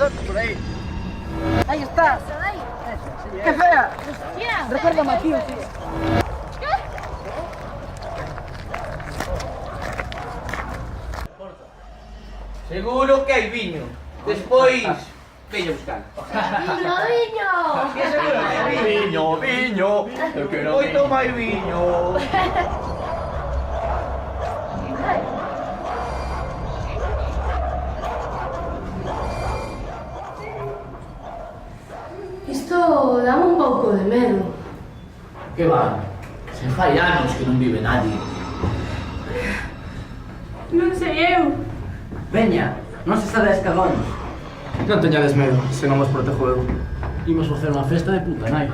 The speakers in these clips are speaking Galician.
por ahí. Ahí está. ¡Qué fea! Recuérdame a ti, tío. Seguro que hai viño. Despois, veño buscar. Viño, viño. Eu quero Moito máis viño. Isto dame un pouco de medo. Que va? Se fai anos que non vive nadie. Non sei eu. Veña, non se sabe as cagóns. Non teñades medo, se non vos protejo eu. Imos facer unha festa de puta, nai.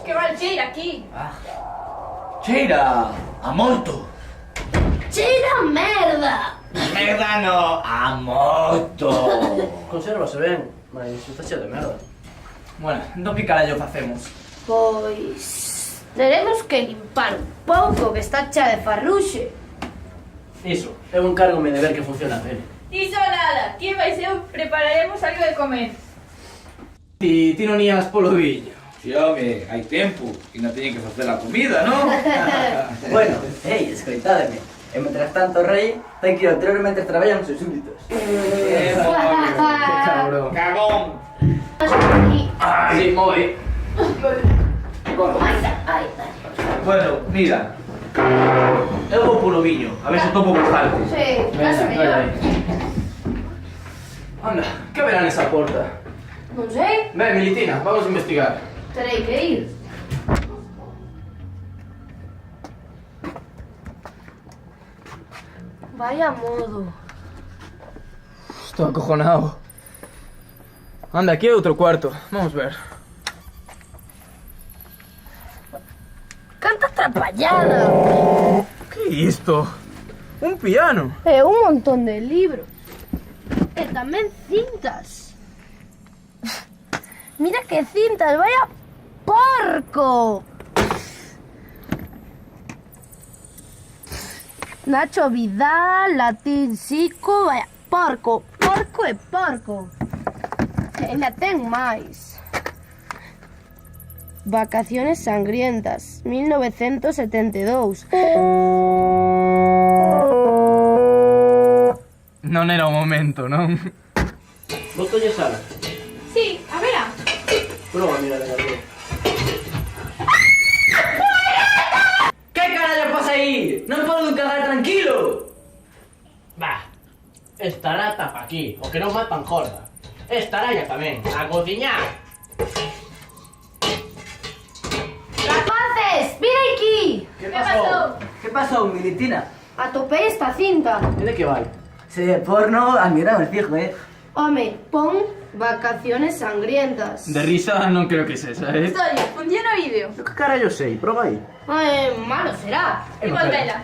Que mal cheira aquí. Cheira a morto. Cheira a merda. Merda no, a morto. Consérvase ben, mas está cheo de merda. Bueno, entón que carallo facemos? Pois... teremos que limpar un pouco que está chea de farruxe. Iso, eu encárgome de ver que funciona ben. Iso nada, que vais eu prepararemos algo de comer. Ti non ías polo viño. Si, home, hai tempo, e non teñen que facer a comida, non? Bueno, ei, escoitádeme. E mentras tanto o rei ten que ir ao trono mentre traballan os seus súbditos. Cabrón. Cagón. Sí, moi. Bueno, mira. Eu vou polo viño, a ver se tomo bastante. Sí, casi mellor. Anda, que verá nesa porta? Non sei, Ven, Militina, vamos a investigar. terei que ir. Vaya modo. Estou acojonado. Anda, aquí hai outro cuarto. Vamos ver. Canta atrapallada. Que é isto? Un piano. E un montón de libros. E tamén cintas. Mira que cintas, vaya porco. Nacho Vidal, Latín Sico, vaya porco, porco e porco. E ainda ten máis. Vacaciones sangrientas, 1972. Non era o momento, non? Botolle sal. Sí, a verá. Proba, mira, de arriba. Que carallo pasa aí? Non podo cagar tranquilo. Va. Estará tapa aquí, o que non matan jorda. Estará ya tamén, a cociñar. Rapaces, mira aquí. Que pasou? Que pasou, Militina? Atopei esta cinta. E de que vai? Se é porno, admiramos, fijo, Home, pon vacaciones sangrientas. De risa non creo que sexa, Historia, funciona o vídeo. Que carallo sei? Proba aí. Malo será. E volvela.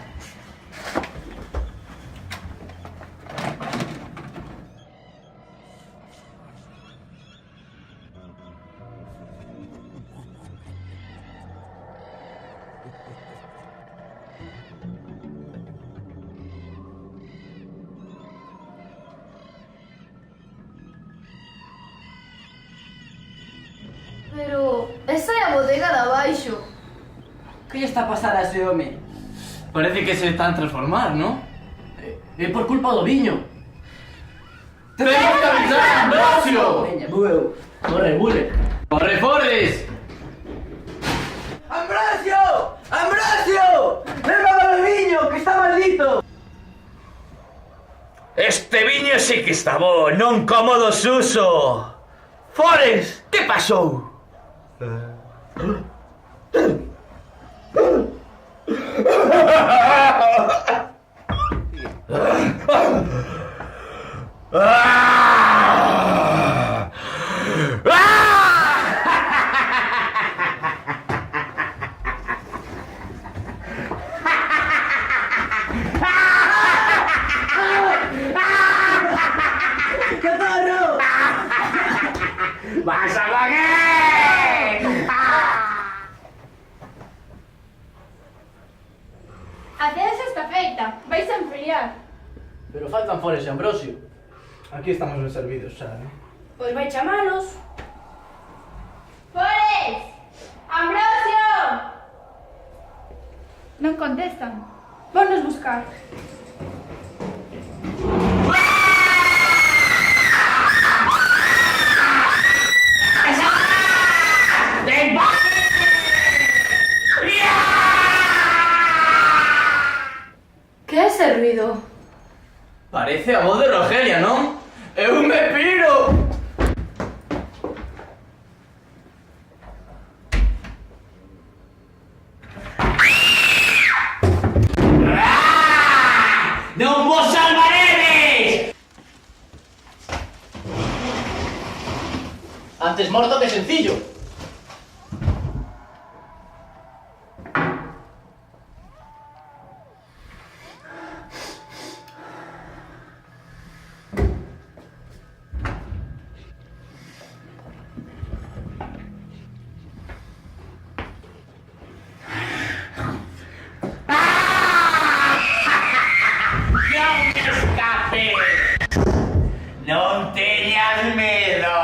Pero esa é a bodega de abaixo. Que lle está a pasar a ese home? Parece que se están a transformar, non? É por culpa do viño. ¡Tenemos que avisar a Ambrosio! Veña, bueu. Corre, bule. ¡Corre, Fordes! ¡Ambrosio! ¡Ambrosio! ¡Leva o viño, que está maldito! Este viño sí que está bo, non como do Suso. Fores, que pasou? ¡Catarro! ¡Vas a pagar! A cena está feita, vais a enfriar. Pero faltan Forres e Ambrosio. Aquí estamos ben servidos xa, eh? Pois vai chamalos. Fores! Ambrosio! Non contestan. Vamos buscar. Que é ese ruido? Parece a voz de Rogelia, non? Eu me piro! ¡Non vos salvaredes! Antes morto que sencillo. ¡Non me escapes! ¡Non teñas medo!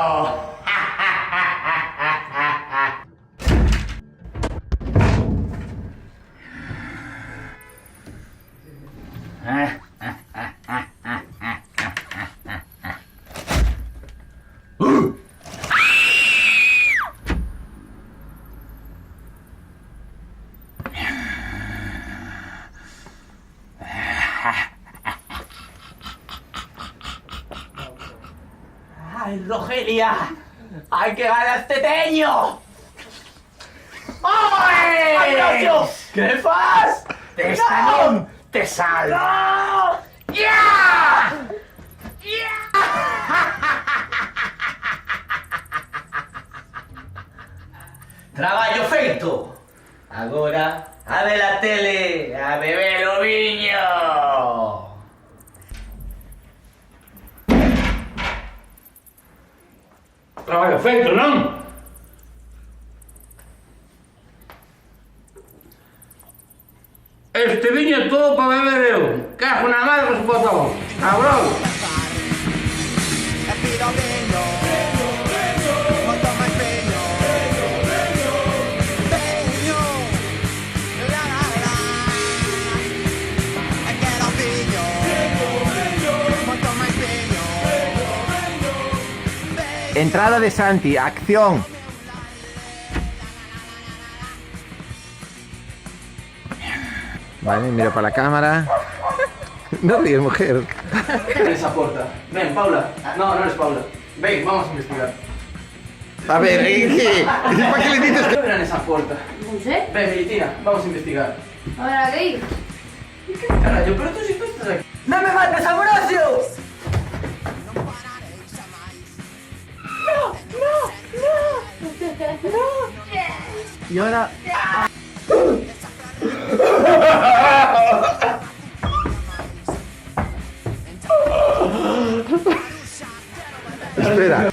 ¡Ay, Rogelia! ¡Hay que ganar este teño! ¡Ay! ¡Ambrosio! Que fas? ¡Esta non te salva! ¡Ya! Traballo feito! Agora, a ver a tele, a beber o viño! Traballo feito, non? Este viño é todo para beber eu. Cajo na madre que se pasou. Cabrón. E pido viño, moito máis viño, viño, la la la. E quero viño, moito máis viño. Entrada de Santi, acción. Vale, miro para la cámara. No ríes, mujer. En esa puerta. Ven, Paula. No, no eres Paula. Ven, vamos a investigar. A ver, ¿qué? ¿Para qué le dices que...? ¿Qué era en esa puerta? Non sei. Ven, Militina, vamos a investigar. Ahora que ir. ¿Qué carajo? Pero tú sí estás aquí. ¡No me mates, Ambrosio! Y ahora... Espera.